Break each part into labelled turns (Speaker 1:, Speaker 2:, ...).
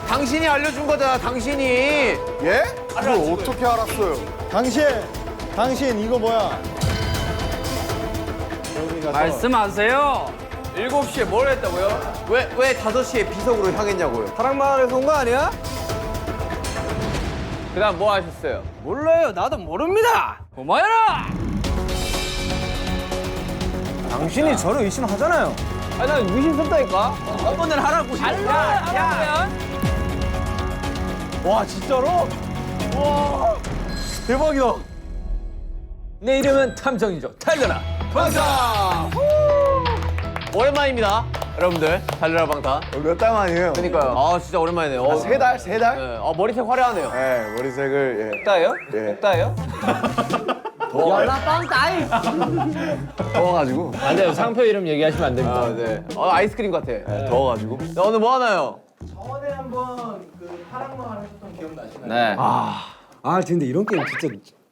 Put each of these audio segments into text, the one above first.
Speaker 1: 당신이 알려준 거잖아, 당신이.
Speaker 2: 예? 그걸 어떻게 알았어요?
Speaker 3: 당신 이거 뭐야?
Speaker 4: 말씀하세요.
Speaker 1: 7시에 뭘 했다고요? 왜 5시에 비석으로 향했냐고요?
Speaker 4: 사랑마을에서 온 거 아니야?
Speaker 1: 그 다음 뭐 하셨어요?
Speaker 4: 몰라요. 나도 모릅니다. 고마워라.
Speaker 3: 당신이 저를 의심하잖아요.
Speaker 4: 아니 나 의심스럽다니까. 한번은 하라고. 야.
Speaker 3: 와 진짜로? 와 대박이다.
Speaker 4: 내 이름은 탐정이죠. 달려라.
Speaker 1: 방탄! 오랜만입니다, 여러분들. 달려라 방탄.
Speaker 2: 몇 달 만이에요?
Speaker 1: 그러니까요. 아, 진짜 오랜만이네요.
Speaker 2: 3달? 3달?
Speaker 1: 네. 머리색 화려하네요.
Speaker 2: 네, 머리색을 예.
Speaker 4: 따요?
Speaker 2: 예.
Speaker 4: 따요?
Speaker 2: 더워가지고.
Speaker 4: 안 돼요. 상표 이름 얘기하시면 안 됩니다.
Speaker 1: 아, 네. 아이스크림 같아.
Speaker 2: 네, 더워가지고.
Speaker 1: 네, 오늘 뭐 하나요?
Speaker 5: 저번에 한번 그 파랑마을 하셨던 기억나시나요?
Speaker 4: 네.
Speaker 3: 아 근데 이런 게임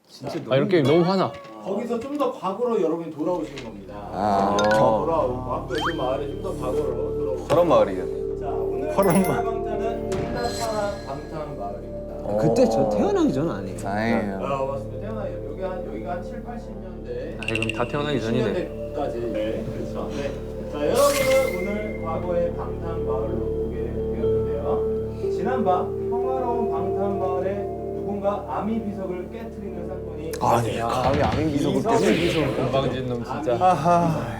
Speaker 3: 진짜
Speaker 4: 이런 게임 너무 화나.
Speaker 5: 거기서 좀 더 과거로 여러분이 돌아오시는 겁니다.
Speaker 2: 아.
Speaker 5: 돌아오고 앞으로 그 마을에 좀 더 과거로 돌아오고.
Speaker 1: 저런 마을이겠네.
Speaker 5: 자 오늘 방탄은 은다파라 방탄 마을입니다.
Speaker 3: 그때 저 태어나기 전 아니에요.
Speaker 2: 다행이에요.
Speaker 5: 맞습니다. 태어나요. 여기가 한 7, 80년대.
Speaker 4: 그럼 다 태어나기 전이네.
Speaker 5: 90년대까지. 네, 그렇죠. 네. 자 여러분은 오늘 과거의 방탄 마을로 오게 되었는데요. 지난밤 평화로운 방탄 마을에 누군가 아미 비석을 깨트리는 사건이
Speaker 2: 아니, 감히 아민 비석을 깨서.
Speaker 4: 건방진 놈 진짜.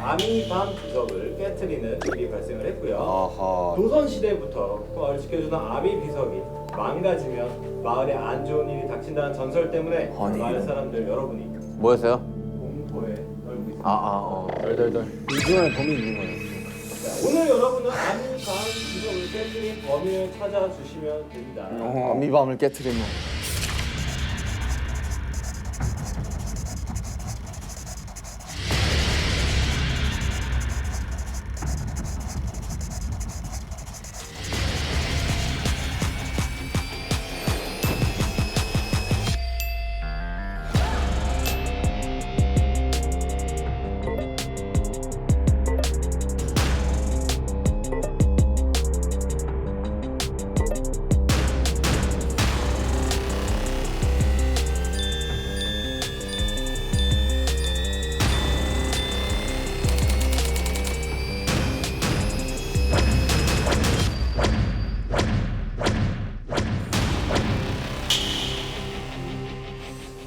Speaker 5: 아미밤 비석을 깨트리는 일이 발생을 했고요.
Speaker 2: 아하.
Speaker 5: 조선 시대부터 마을을 지켜주던 아미 비석이 망가지면 마을에 안 좋은 일이 닥친다는 전설 때문에
Speaker 2: 아니.
Speaker 5: 마을 사람들 여러분이
Speaker 1: 뭐였어요?
Speaker 5: 공포에 떨고 있습니다.
Speaker 4: 덜덜덜.
Speaker 3: 이중에 범이 있는 거예요.
Speaker 5: 자, 오늘 여러분은 아미밤 비석을 깨트린 범인을 찾아주시면 됩니다.
Speaker 2: 아미밤을 깨트리면.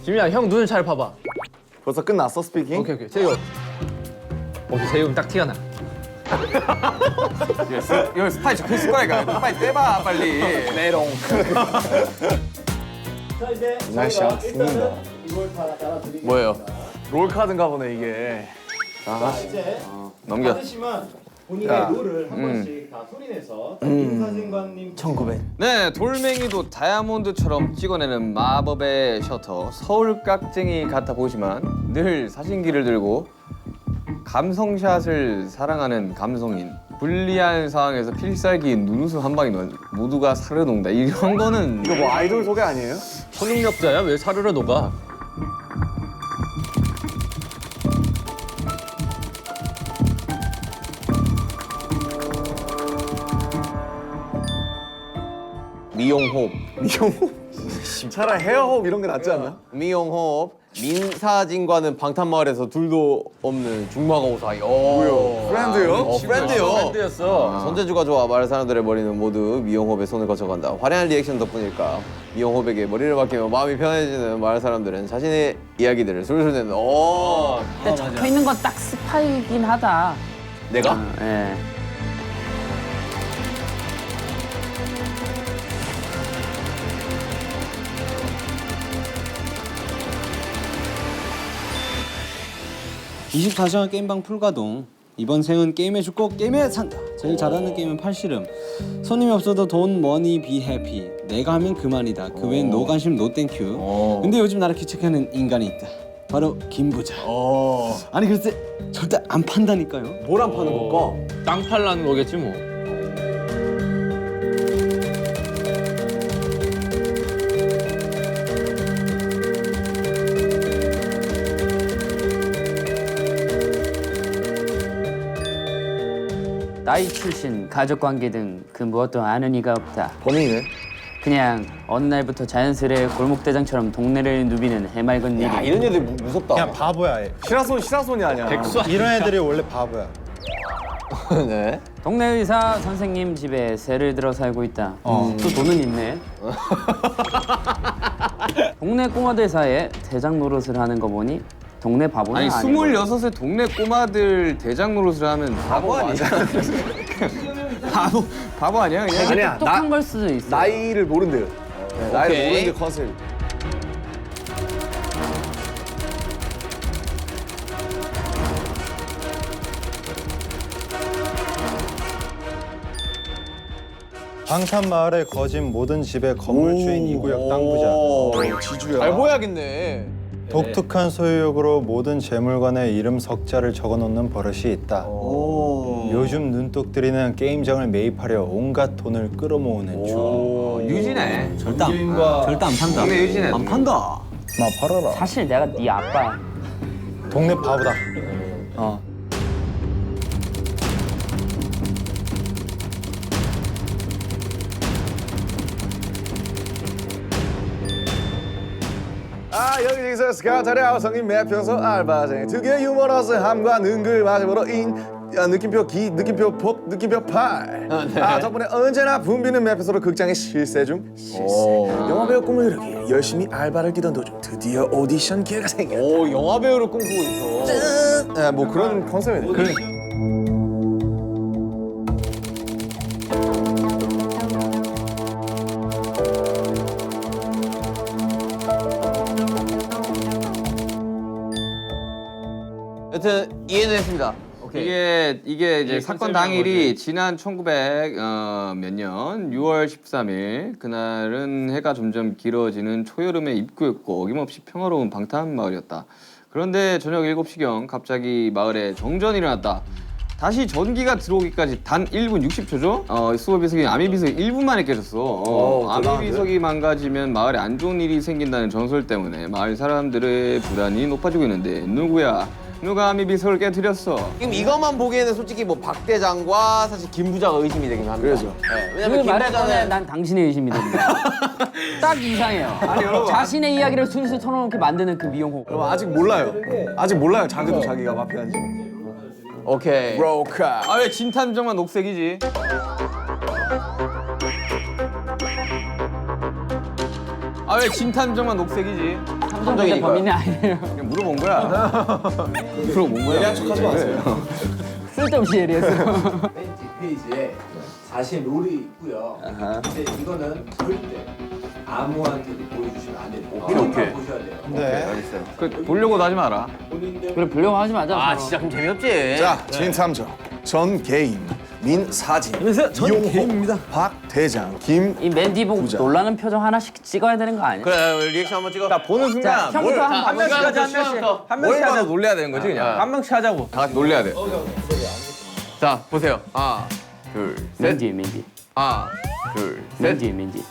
Speaker 4: 지민아 형 눈을 잘 봐봐.
Speaker 2: 벌써 끝났어, 스피킹?
Speaker 4: 오케이. 제이홉. 오케이 제이홉 딱 티가 나.
Speaker 1: 여기 스파이 적혀있을 거니까 빨리 떼봐, 빨리. 메롱.
Speaker 5: 자 이제
Speaker 2: 날씨야,
Speaker 5: 저희가
Speaker 2: 죽는다.
Speaker 5: 일단은 이걸 다 따라드리겠습니다.
Speaker 1: 뭐예요?
Speaker 2: 롤카드인가 보네, 이게.
Speaker 5: 자 이제
Speaker 1: 넘겨.
Speaker 5: 받으시면 본인의
Speaker 2: 야.
Speaker 5: 롤을 한 번씩 다 소리내서 김사진관님
Speaker 2: 1900.
Speaker 4: 네, 돌멩이도 다이아몬드처럼 찍어내는 마법의 셔터 서울 깍쟁이 같아 보이지만 늘 사진기를 들고 감성샷을 사랑하는 감성인 불리한 상황에서 필살기인 눈웃음 한 방이 모두가 사르르 녹는다. 이런 거는
Speaker 2: 이거 뭐 아이돌 소개 아니에요?
Speaker 4: 초능력자야? 왜 사르르 녹아?
Speaker 1: 미용호흡.
Speaker 2: 차라리 헤어호흡 이런 게 낫지 않나?
Speaker 1: 미용호흡. 민사진과는 방탄마을에서 둘도 없는 중마고 사이.
Speaker 2: 뭐요? 프렌드요?
Speaker 1: 프렌드요.
Speaker 4: 밴드였어.
Speaker 1: 손재주가 좋아 마을 사람들의 머리는 모두 미용호흡에 손을 거쳐간다. 화려한 리액션 덕분일까 미용호흡에게 머리를 맡기며 마음이 편해지는 마을 사람들은 자신의 이야기들을 술술 내는. 오.
Speaker 6: 근데 적혀 있는 건 딱 스파이긴 하다.
Speaker 1: 내가?
Speaker 6: 예.
Speaker 7: (24시간) 게임방 풀가동. 이번 생은 게임에 죽고 게임에 산다. 제일 잘하는 게임은 팔씨름. 손님이 없어도 돈 머니 비 해피. 내가 하면 그만이다. 그 외엔 노 관심 노 땡큐. 근데 요즘 나를 귀책하는 인간이 있다. 바로 김부자. 아니 글쎄 절대 안 판다니까요.
Speaker 1: 뭘 안 파는 걸까?
Speaker 4: 땅 팔라는 거겠지 뭐.
Speaker 6: 나이, 출신, 가족관계 등 그 무엇도 아는 이가 없다.
Speaker 2: 범인이네.
Speaker 6: 그냥 어느 날부터 자연스레 골목대장처럼 동네를 누비는 해맑은 일이.
Speaker 1: 야 이런 애들 무섭다.
Speaker 8: 그냥 바보야. 얘.
Speaker 2: 시라손이 아니야.
Speaker 8: 이런 애들이 원래 바보야.
Speaker 1: 네.
Speaker 6: 동네 의사 선생님 집에 새를 들어 살고 있다. 또 돈은 있네. 동네 꼬마들 사이에 대장 노릇을 하는 거 보니 동네 바보는
Speaker 4: 아니
Speaker 6: 아니고.
Speaker 4: 26의 동네 꼬마들 대장 노릇을 하면 바보 아니야? 바보 아니야 그냥?
Speaker 2: 아니야.
Speaker 6: 똑똑한 걸 수도 있어.
Speaker 2: 나이를 모른대요. 네, 나이를
Speaker 1: 오케이.
Speaker 2: 모르는 게 컨셉.
Speaker 8: 방탄마을에 거진 모든 집의 건물주인 이 구역 땅 부자.
Speaker 2: 지주야.
Speaker 1: 잘 보여야겠네.
Speaker 8: 독특한 소유욕으로 모든 재물관에 이름 석자를 적어놓는 버릇이 있다. 요즘 눈독들이는 게임장을 매입하려 온갖 돈을 끌어모으는 중.
Speaker 4: 유진해.
Speaker 3: 절대 안 판다.
Speaker 4: 동네 유진해.
Speaker 3: 안 판다.
Speaker 8: 마 팔아라.
Speaker 6: 사실 내가 네 아빠야.
Speaker 8: 동네 바보다.
Speaker 2: 아 여기저기서 스카우터랴 성인 매표소 알바생 특유의 유머러스함과 능글맞음으로 느낌표 기, 느낌표 복, 느낌표 팔. 덕분에 언제나 붐비는 매표소로 극장에 실세 중. 영화배우 꿈을 이루기 열심히 알바를 뛰던 도중 드디어 오디션 기회가 생겼다.
Speaker 1: 오 영화 배우를 꿈꾸고 있어.
Speaker 2: 짠! 뭐 그런 컨셉이네.
Speaker 1: 여튼 이해는 했습니다. 오케이.
Speaker 4: 이게 이제 사건 당일이 지난 1900 몇 년 6월 13일 그날은 해가 점점 길어지는 초여름의 입구였고 어김없이 평화로운 방탄 마을이었다. 그런데 저녁 7시경 갑자기 마을에 정전이 일어났다. 다시 전기가 들어오기까지 단 1분 60초죠? 수호 비석이 아미 비석이 1분 만에 깨졌어. 아미 비석이 망가지면 마을에 안 좋은 일이 생긴다는 전설 때문에 마을 사람들의 불안이 높아지고 있는데 누구야? 누가 아미 비석을 깨뜨렸어?
Speaker 1: 지금 이것만 보기에는 솔직히 뭐 박 대장과 사실 김 부자가 의심이 되긴 합니다.
Speaker 2: 그래서.
Speaker 1: 네,
Speaker 6: 그
Speaker 1: 왜냐면 김
Speaker 6: 말에 꺼내
Speaker 1: 부자는
Speaker 6: 난 당신의 의심이 됩니다. 딱 이상해요. 자신의 이야기를 술술 털어놓게 만드는 그 미용호.
Speaker 2: 그럼 아직 몰라요. 아직 몰라요. 자기도 자기가 마피아인지.
Speaker 1: 오케이.
Speaker 2: 브로카.
Speaker 4: 아 왜 진탐정만 녹색이지? 아 왜 진탐정만 녹색이지?
Speaker 6: 탐정인데 범인이 아니에요.
Speaker 4: 그냥 물어본 거야. 물어본 거야.
Speaker 2: 예리한 척하지 마세요.
Speaker 6: 쓸데없이 예리했어.
Speaker 5: 맨 뒷페이지에 자신 롤이 있고요. 근데 이거는 절대 아무한테도 보여주시면 안 돼요.
Speaker 1: 오케이.
Speaker 5: 보셔야 돼요.
Speaker 8: 네.
Speaker 4: 그 보려고도 하지 마라.
Speaker 5: 본인들
Speaker 6: 그래 불려고 하지 마자.
Speaker 1: 아
Speaker 6: 서로.
Speaker 1: 진짜 그럼 재미없지.
Speaker 2: 자, 진탐정, 전 개인, 민사진,
Speaker 3: 안녕하세요. 전
Speaker 2: 이용호,
Speaker 3: 개인입니다.
Speaker 2: 박 대장, 김.
Speaker 6: 이 맨디 보고
Speaker 2: 부자.
Speaker 6: 놀라는 표정 하나씩 찍어야 되는 거 아니야?
Speaker 1: 그래 우리 리액션 한번 찍어.
Speaker 4: 나 보는 순간
Speaker 6: 자, 형부터 한번
Speaker 4: 한 명씩 하자 한 명씩. 한 명씩 하자 놀래야 되는 거지 그냥. 한 명씩 하자고. 다 같이 놀래야 돼.
Speaker 1: 자 보세요. 하나, 둘, 셋.
Speaker 6: 맨디 맨디.
Speaker 1: 하나, 둘, 셋.
Speaker 6: 맨디 맨디.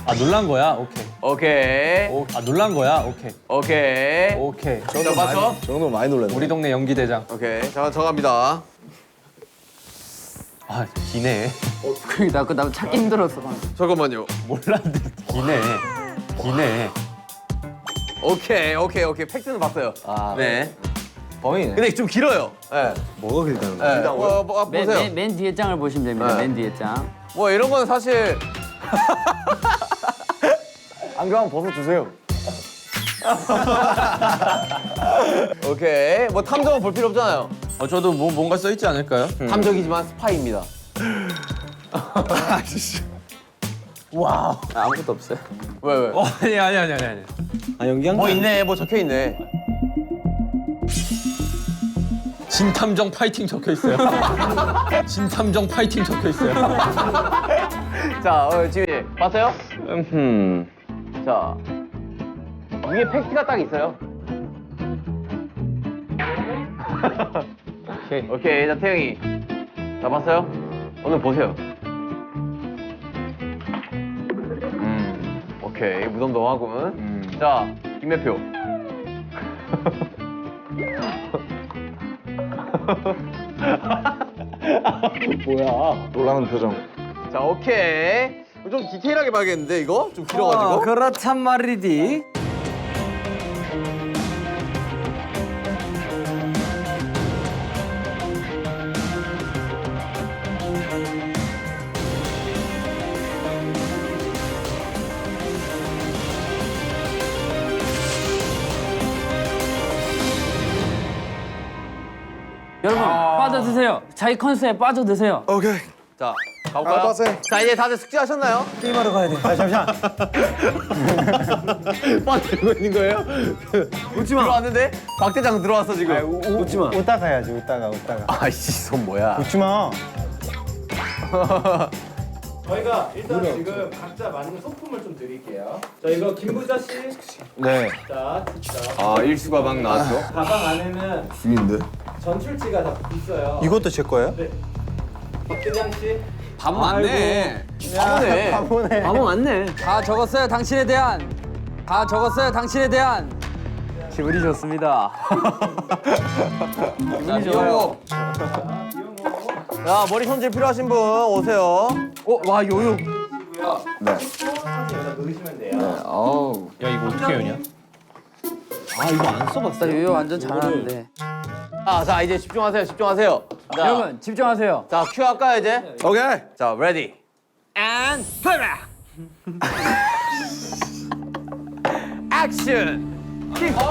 Speaker 9: 아 놀란 거야? 오케이.
Speaker 1: 오케이.
Speaker 9: 아 놀란 거야? 오케이.
Speaker 1: 오케이.
Speaker 9: 오케이.
Speaker 1: 자 맞춰.
Speaker 2: 저 정도 많이 놀랐네.
Speaker 9: 우리 동네 연기 대장.
Speaker 1: 오케이. 자 정합니다.
Speaker 9: 아 기네.
Speaker 6: 나 찾기 힘들었어.
Speaker 1: 잠깐만요.
Speaker 9: 몰랐는데 기네. 기네.
Speaker 1: 오케이. 팩트는 봤어요. 네.
Speaker 4: 범인이네.
Speaker 1: 근데 좀 길어요. 네.
Speaker 3: 뭐가 길다는
Speaker 1: 네. 보세요.
Speaker 6: 맨 뒤에 장을 보시면 됩니다.
Speaker 1: 네.
Speaker 6: 맨 뒤에 장.
Speaker 1: 뭐 이런 건 사실
Speaker 2: 안경 한번 벗어주세요.
Speaker 1: 오케이. 뭐 탐정은 볼 필요 없잖아요.
Speaker 9: 저도 뭔가 써 있지 않을까요?
Speaker 1: 탐정이지만 스파이입니다.
Speaker 6: 아, 아무것도 없어요.
Speaker 1: 왜?
Speaker 9: 아니.
Speaker 3: 아 연기한
Speaker 1: 뭐
Speaker 3: 거
Speaker 1: 있네. 뭐 적혀 있네.
Speaker 9: 진탐정 파이팅 적혀 있어요. 진탐정 파이팅 적혀 있어요.
Speaker 1: 자, 지금 봤어요? 자, 위에 팩트가 딱 있어요. 오케이. 자, 태영이. 자, 봤어요? 오늘 보세요. 오케이. 무덤덤하군. 자, 김매표.
Speaker 2: 놀라는 표정.
Speaker 1: 자, 오케이. 좀 디테일하게 봐야겠는데 이거? 좀 길어가지고.
Speaker 3: 그렇단 말이디.
Speaker 6: 여러분 빠져드세요. 자기 컨셉에 빠져드세요.
Speaker 2: 오케이.
Speaker 1: 자, 가볼까요?
Speaker 2: 알바생.
Speaker 1: 자, 이제 다들 숙제하셨나요?
Speaker 3: 게임하러 가야 돼.
Speaker 8: 아 잠시만.
Speaker 1: 빠 들고 있는 거예요? 웃지 마. 들어왔는데 박 대장 들어왔어 지금.
Speaker 3: 웃지 마.
Speaker 8: 웃다가 해야지. 웃다가.
Speaker 1: 아이씨, 손 뭐야?
Speaker 8: 웃지 마.
Speaker 5: 저희가 일단 지금 각자 맞는 소품을 좀 드릴게요. 자, 이거 김부자 씨.
Speaker 8: 네.
Speaker 5: 자,
Speaker 4: 아 일수가 막 나왔어.
Speaker 5: 가방 안에는
Speaker 2: 죽인데.
Speaker 5: 전출치가 다 있어요.
Speaker 8: 이것도 제 거예요?
Speaker 5: 네. 박대장 씨.
Speaker 4: 바보 맞네.
Speaker 1: 바보네.
Speaker 3: 바보 맞네.
Speaker 6: 다 적었어요. 당신에 대한. 다 적었어요. 당신에 대한. 기분이 좋습니다.
Speaker 1: 기분이 좋아요. 야, 머리 손질 필요하신 분 오세요.
Speaker 6: 와 요요.
Speaker 5: 네. 사진 여기다 넣으시면 돼요.
Speaker 4: 어우.
Speaker 9: 야 이거 어떻게 하냐?
Speaker 3: 아 이거 안 써봤어.
Speaker 6: 나 요요 완전 잘하는데.
Speaker 1: 자, 이제 집중하세요. 집중하세요. 자,
Speaker 6: 여러분 집중하세요.
Speaker 1: 자, 큐 할까요 이제?
Speaker 2: 오케이.
Speaker 1: 자, 레디. 액션. 게임하러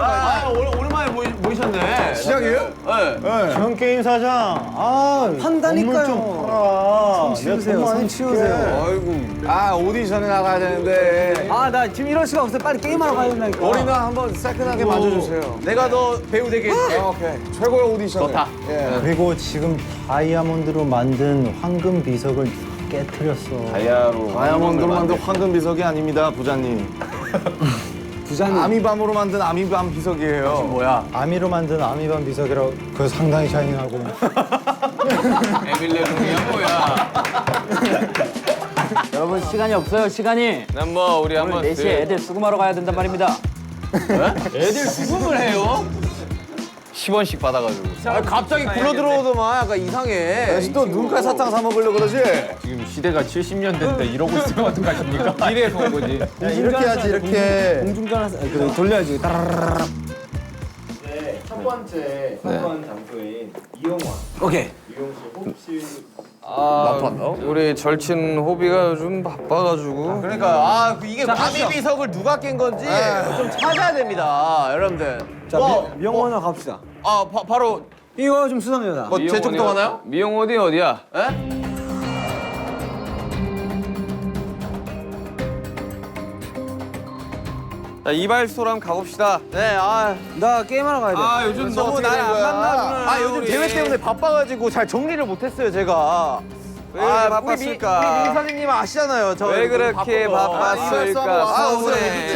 Speaker 1: 가요. 오랜만에 모이셨네.
Speaker 2: 시작이에요?
Speaker 1: 네.
Speaker 8: 전 게임 사장. 아
Speaker 3: 판다니까요.
Speaker 8: 좀 팔아.
Speaker 3: 손 치우세요. 손 치우세요.
Speaker 1: 아이고.
Speaker 2: 아 오디션에 나가야 되는데.
Speaker 3: 아 나 지금 이럴 수가 없어. 빨리 게임하러 가야 된다니까.
Speaker 2: 머리는 한번 새끈하게 만져주세요.
Speaker 1: 내가 너 배우 되게 해줄게.
Speaker 2: 오케이. 최고의 오디션.
Speaker 1: 좋다.
Speaker 2: 예.
Speaker 8: 그리고 지금 다이아몬드로 만든 황금 비석을 깨트렸어.
Speaker 2: 다이아몬드로 만든 황금 비석이 아닙니다, 부자님.
Speaker 3: 부자님.
Speaker 2: 아미밤으로 만든 아미밤 비석이에요.
Speaker 1: 뭐야?
Speaker 8: 아미로 만든 아미밤 비석이라고 그거 상당히 샤이닝하고.
Speaker 4: 에밀레 룸이야 뭐야?
Speaker 6: 여러분 시간이 없어요. 시간이.
Speaker 4: 난 뭐 우리
Speaker 6: 오늘
Speaker 4: 한번
Speaker 6: 4시에 애들 수금하러 가야 된단 말입니다.
Speaker 1: 애들 수금을 해요?
Speaker 4: 10원씩 받아가지고.
Speaker 1: 아, 갑자기 굴러 들어오더만 약간 이상해.
Speaker 2: 다시 또 눈깔 사탕 사 먹으려고 그러지?
Speaker 9: 지금 시대가 70년대인데 이러고 있으면 어떡하십니까?
Speaker 4: 미래에서 온 거지.
Speaker 8: 이렇게 해야지 이렇게.
Speaker 3: 공중전화 그래 돌려야지. 따라라라라.
Speaker 5: 네, 첫 번째 사건 장소인 이용원.
Speaker 3: 오케이.
Speaker 5: 이용 씨 혹시
Speaker 4: 우리 절친 호비가 요즘 바빠가지고.
Speaker 1: 그러니까 이게 아미 비석을 누가 깬 건지 좀 찾아야 됩니다, 여러분들.
Speaker 3: 자 미용원으로 갑시다.
Speaker 1: 바로
Speaker 3: 이거 좀 수상해요.
Speaker 1: 뭐 제 쪽도 가나요?
Speaker 4: 미용 어디야?
Speaker 1: 에? 자, 이발소랑 가봅시다. 네,
Speaker 3: 나 게임하러 가야 돼.
Speaker 4: 요즘
Speaker 1: 너무 날 안 만나구나. 요즘 대회 때문에 바빠가지고 잘 정리를 못했어요, 제가. 왜 바빴을까? 우리 미사님님 아시잖아요. 왜 그렇게 바빴을까? 서운해.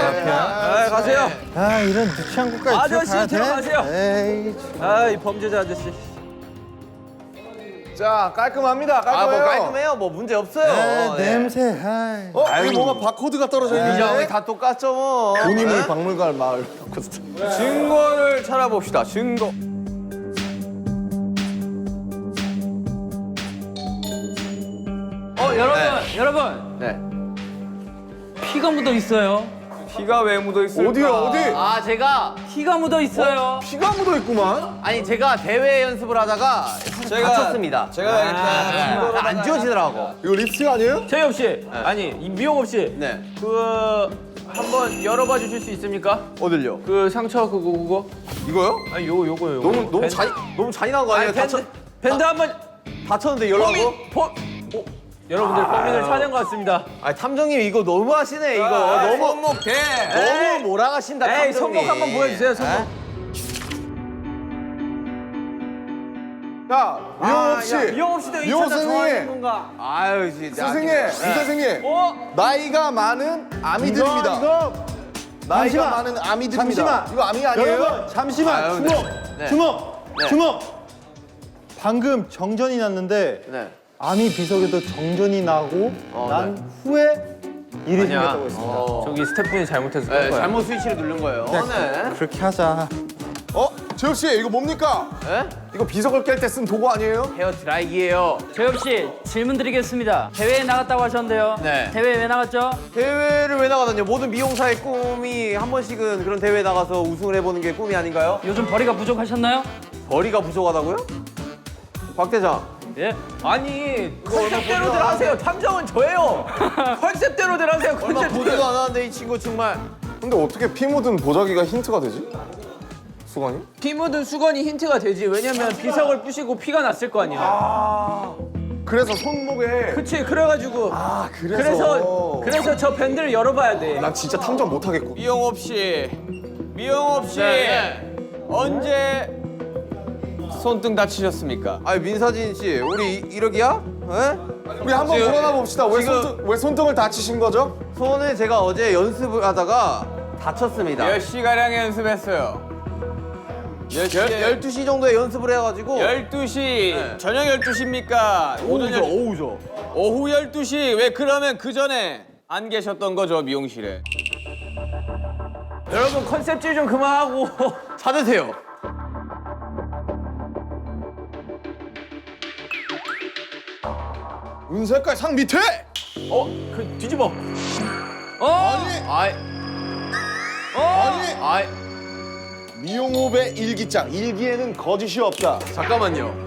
Speaker 1: 가세요.
Speaker 8: 아 이런 유치한 곳까지
Speaker 3: 아저씨
Speaker 8: 들어가야 돼?
Speaker 3: 들어가세요.
Speaker 8: 에이.
Speaker 3: 아이 범죄자 아저씨.
Speaker 2: 자 깔끔합니다. 깔끔해요.
Speaker 1: 뭐 깔끔해요. 뭐 문제 없어요.
Speaker 8: 아,
Speaker 1: 네.
Speaker 8: 냄새. 아이.
Speaker 2: 여기 뭔가 바코드가 떨어져
Speaker 1: 이정이
Speaker 2: 있는데.
Speaker 1: 다 똑같죠 뭐.
Speaker 2: 돈이물 박물관 마을.
Speaker 1: 증거를 찾아봅시다. 증거.
Speaker 6: 여러분
Speaker 1: 네.
Speaker 6: 피가 묻어 있어요.
Speaker 4: 피가 왜 묻어 있을까?
Speaker 2: 어디야 어디?
Speaker 1: 제가
Speaker 6: 피가 묻어 있어요.
Speaker 2: 피가 묻어 있구만.
Speaker 1: 제가 대회 연습을 하다가 다쳤습니다.
Speaker 4: 제가
Speaker 1: 안 지워지더라고.
Speaker 2: 이거 립스틱 아니에요?
Speaker 9: 최엽 씨, 아니 이 미용업 씨,
Speaker 1: 네.
Speaker 9: 한번 열어봐 주실 수 있습니까?
Speaker 1: 어딜요?
Speaker 9: 그 상처 그거.
Speaker 1: 이거요?
Speaker 9: 아니 요거요.
Speaker 1: 너무 잔인한 거 아니에요?
Speaker 9: 밴드 한번
Speaker 1: 다쳤는데 열라고?
Speaker 9: 여러분들 범인을 찾은 것 같습니다.
Speaker 1: 탐정님 이거 너무 하시네 이거. 너무
Speaker 4: 손목대.
Speaker 1: 너무 몰아가신다
Speaker 9: 에이
Speaker 1: 탐정님.
Speaker 9: 손목 한번 보여주세요. 손목.
Speaker 2: 자 미용업 씨.
Speaker 9: 미용업 씨도 이
Speaker 2: 미용
Speaker 9: 차장 좋아하는
Speaker 2: 선생님.
Speaker 9: 건가?
Speaker 1: 아유 진짜.
Speaker 2: 선생님, 이 선생님. 나이가 많은 아미들입니다. 나이가 많은 아미들입니다.
Speaker 8: 잠시만.
Speaker 2: 이거 아미 아니에요?
Speaker 8: 여러분 잠시만.
Speaker 1: 아유,
Speaker 8: 주먹.
Speaker 1: 네.
Speaker 8: 주먹.
Speaker 1: 네.
Speaker 8: 주먹. 방금 정전이 났는데
Speaker 1: 네.
Speaker 8: 아미 비석에도 정전이 나고 난 후에 일이 생겼다고 했습니다.
Speaker 9: 저기 스태프분이 잘못해서
Speaker 1: 네, 잘못 스위치를 누른 거예요. 네.
Speaker 8: 그렇게 하자.
Speaker 2: 재엽 씨 이거 뭡니까?
Speaker 1: 에?
Speaker 2: 이거 비석을 깰 때 쓴 도구 아니에요?
Speaker 1: 헤어 드라이기예요.
Speaker 6: 재엽 씨 질문 드리겠습니다. 대회에 나갔다고 하셨는데요.
Speaker 1: 네.
Speaker 6: 대회 왜 나갔죠?
Speaker 1: 대회를 왜 나가다뇨? 모든 미용사의 꿈이 한 번씩은 그런 대회에 나가서 우승을 해보는 게 꿈이 아닌가요?
Speaker 6: 요즘 벌이가 부족하셨나요?
Speaker 1: 벌이가 부족하다고요? 박 대장.
Speaker 6: 예.
Speaker 1: 아니 컨셉대로들 하세요. 탐정은 저예요. 컨셉대로들 하세요. 얼마 보지도 않았는데 이 친구 정말.
Speaker 2: 근데 어떻게 피 묻은 보자기가 힌트가 되지? 수건이?
Speaker 3: 피 묻은 수건이 힌트가 되지. 왜냐면 비석을 부시고 피가 났을 거 아니야.
Speaker 2: 그래서 손목에
Speaker 3: 그치, 그래가지고. 그래서 저 밴드를 열어봐야 돼.
Speaker 2: 난 진짜 탐정 못하겠고.
Speaker 4: 미영업 씨, 미영업 씨 언제 손등 다치셨습니까?
Speaker 1: 아니 민서진 씨, 우리 이러기야? 에?
Speaker 2: 우리 한번
Speaker 1: 지금-
Speaker 2: 물어나 봅시다. 왜 손등을 다치신 거죠?
Speaker 1: 손을 제가 어제 연습을 하다가 다쳤습니다.
Speaker 4: 몇 시가량 연습했어요?
Speaker 1: 12시 정도에 연습을 해가지고
Speaker 4: 12시, 저녁 12시입니까?
Speaker 1: 오후죠.
Speaker 4: 오후 12시. 왜 그러면 그 전에 안 계셨던 거죠, 미용실에?
Speaker 3: 여러분 컨셉질 좀 그만하고.
Speaker 1: 찾으세요.
Speaker 2: 은색깔 상 밑에!
Speaker 3: 그 뒤집어.
Speaker 1: 아이,
Speaker 2: 아니! 미용업의 일기장. 일기에는 거짓이 없다.
Speaker 1: 잠깐만요.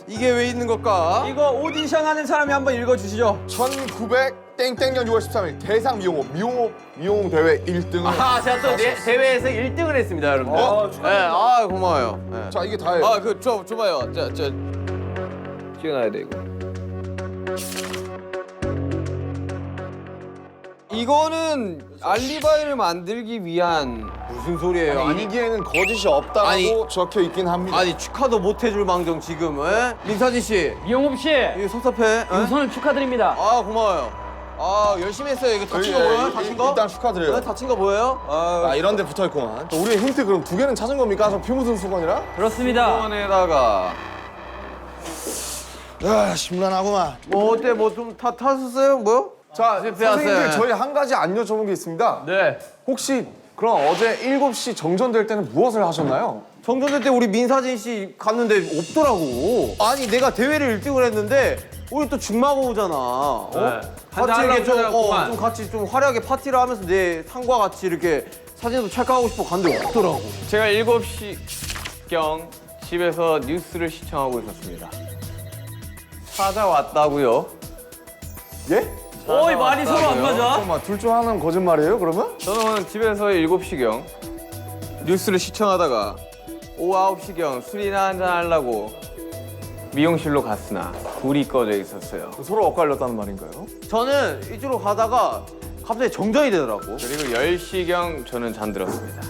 Speaker 1: 이게 왜 있는 걸까?
Speaker 3: 이거 오디션 하는 사람이 한번 읽어주시죠.
Speaker 2: 1900 땡땡년 6월 13일 대상 미용 대회 1등을.
Speaker 1: 아, 제가 또 대회에서 1등을 했습니다, 여러분들. 네, 아, 고마워요. 네.
Speaker 2: 자, 이게 다예요.
Speaker 4: 아, 줘봐요. 저 찍어놔야 돼, 이거. 이거는 알리바이를 만들기 위한
Speaker 1: 무슨 소리예요? 아니,
Speaker 2: 일기에는 거짓이 없다고
Speaker 1: 아니.
Speaker 2: 적혀 있긴 합니다.
Speaker 1: 아니 축하도 못 해줄 망정 지금. 에? 민서진 씨,
Speaker 6: 이용업 씨
Speaker 1: 이거 섭섭해. 에?
Speaker 6: 우선을 축하드립니다.
Speaker 1: 아, 고마워요. 아, 열심히 했어요. 이거 다친 거 보여요? 다친 거?
Speaker 2: 일단 축하드려요.
Speaker 1: 네, 다친 거 보여요?
Speaker 2: 아, 이런 데 붙어 있구만. 우리의 힌트 그럼 2개는 찾은 겁니까? 저 피 묻은 수건이랑?
Speaker 6: 그렇습니다.
Speaker 4: 수건에다가
Speaker 2: 아, 심란하구만.
Speaker 1: 뭐 어때? 뭐 좀 탔었어요? 뭐?
Speaker 2: 자,
Speaker 1: 실패했어요.
Speaker 2: 선생님들 저희 한 가지 안 여쭤본 게 있습니다.
Speaker 3: 네.
Speaker 2: 혹시 그럼 어제 7시 정전될 때는 무엇을 하셨나요?
Speaker 1: 정전될 때 우리 민사진 씨 갔는데 없더라고. 아니 내가 대회를 1등을 했는데 우리 또 중마고 오잖아. 어? 같이 이렇게 좀 같이 좀 화려하게 파티를 하면서 내 상과 같이 이렇게 사진도 찰칵하고 싶어 갔는데 없더라고.
Speaker 4: 제가 7시경 집에서 뉴스를 시청하고 있었습니다. 찾아왔다고요?
Speaker 2: 예?
Speaker 3: 어이 말이 서로 안 맞아.
Speaker 2: 잠깐만, 둘 중 하나는 거짓말이에요, 그러면?
Speaker 4: 저는 집에서 7시경 뉴스를 시청하다가 오후 9시경 술이나 한잔 하려고 미용실로 갔으나 불이 꺼져 있었어요.
Speaker 2: 서로 엇갈렸다는 말인가요?
Speaker 1: 저는 이쪽으로 가다가 갑자기 정전이 되더라고.
Speaker 4: 그리고 10시경 저는 잠들었습니다.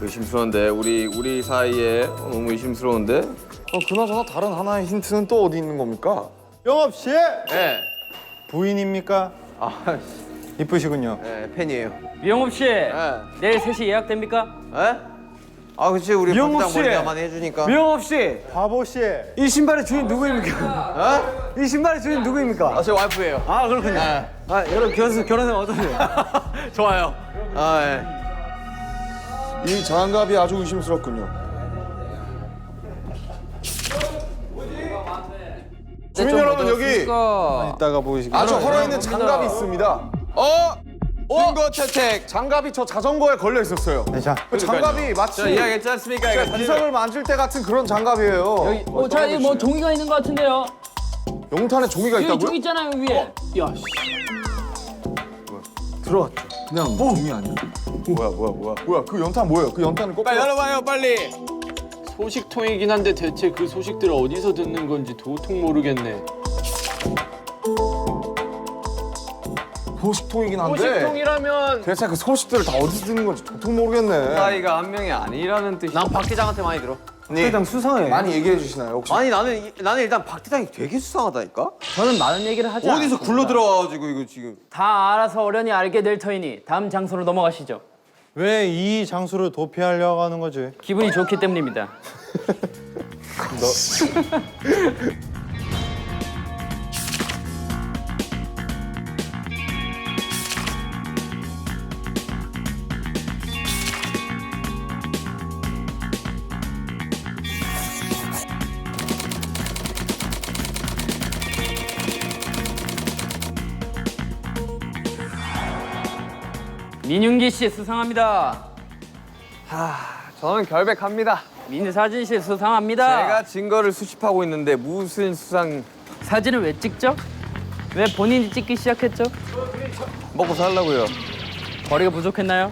Speaker 4: 의심스러운데 우리 사이에 너무 의심스러운데?
Speaker 2: 그나저나 다른 하나의 힌트는 또 어디 있는 겁니까?
Speaker 8: 영업 씨
Speaker 1: 네.
Speaker 8: 부인입니까?
Speaker 1: 아,
Speaker 8: 이쁘시군요.
Speaker 1: 네, 팬이에요.
Speaker 6: 이용업 씨
Speaker 1: 네.
Speaker 6: 내일 3시 예약됩니까?
Speaker 1: 에? 아, 그치 우리
Speaker 3: 미영국
Speaker 1: 박장
Speaker 3: 씨.
Speaker 1: 머리가 많이 해주니까.
Speaker 3: 미영업 씨,
Speaker 8: 바보 씨.
Speaker 3: 이 신발의 주인 누구입니까? 이 신발의 주인 누구입니까?
Speaker 1: 아, 제 와이프예요.
Speaker 3: 아 그렇군요.
Speaker 1: 네.
Speaker 3: 아 여러분 결혼하면 어떠세요?
Speaker 1: 좋아요. 아, 예.
Speaker 2: 이 장갑이 아주 의심스럽군요. 주민 여러분, 여기
Speaker 8: 이따가 보이시겠죠?
Speaker 2: 아주 헐어있는 장갑이 있습니다.
Speaker 4: 증거 채택!
Speaker 2: 장갑이 저 자전거에 걸려 있었어요.
Speaker 8: 네, 자.
Speaker 2: 그 장갑이 마치
Speaker 4: 저 이야기했지 않습니까? 이거
Speaker 2: 비석을 만질 때 같은 그런 장갑이에요.
Speaker 6: 자, 이거 뭐 종이가 있는 것 같은데요.
Speaker 2: 용탄에 종이가
Speaker 6: 여기
Speaker 2: 있다고요?
Speaker 6: 종이 있잖아요 위에. 야, 씨.
Speaker 2: 그냥 종이 아니야? 뭐야? 그 연탄 뭐예요? 그 연탄을 꼭
Speaker 4: 빨리 열어봐요, 빨리!
Speaker 9: 소식통이긴 한데 대체 그 소식들을 어디서 듣는 건지 도통 모르겠네.
Speaker 2: 소식통이긴 한데
Speaker 3: 소식통이라면
Speaker 2: 대체 그 소식들을 다 어디서 듣는 건지 도통 모르겠네.
Speaker 4: 사이가 한 명이 아니라는 뜻이.
Speaker 1: 난 박 대장한테 많이 들어.
Speaker 3: 회장 수상해.
Speaker 2: 많이 얘기해 주시나요 혹시?
Speaker 1: 아니 나는 일단 박 대장이 되게 수상하다니까.
Speaker 6: 저는 많은 얘기를 하지
Speaker 1: 어디서
Speaker 6: 않습니다.
Speaker 1: 굴러 들어와가지고 이거 지금.
Speaker 6: 다 알아서 어련히 알게 될 터이니 다음 장소로 넘어가시죠.
Speaker 8: 왜 이 장소를 도피하려고 하는 거지?
Speaker 6: 기분이 좋기 때문입니다. 민윤기 씨 수상합니다.
Speaker 4: 저는 결백합니다.
Speaker 6: 민사진 씨 수상합니다.
Speaker 4: 제가 증거를 수집하고 있는데 무슨 수상
Speaker 6: 사진을 왜 찍죠? 왜 본인이 찍기 시작했죠?
Speaker 4: 먹고 살라고요.
Speaker 6: 거리가 부족했나요?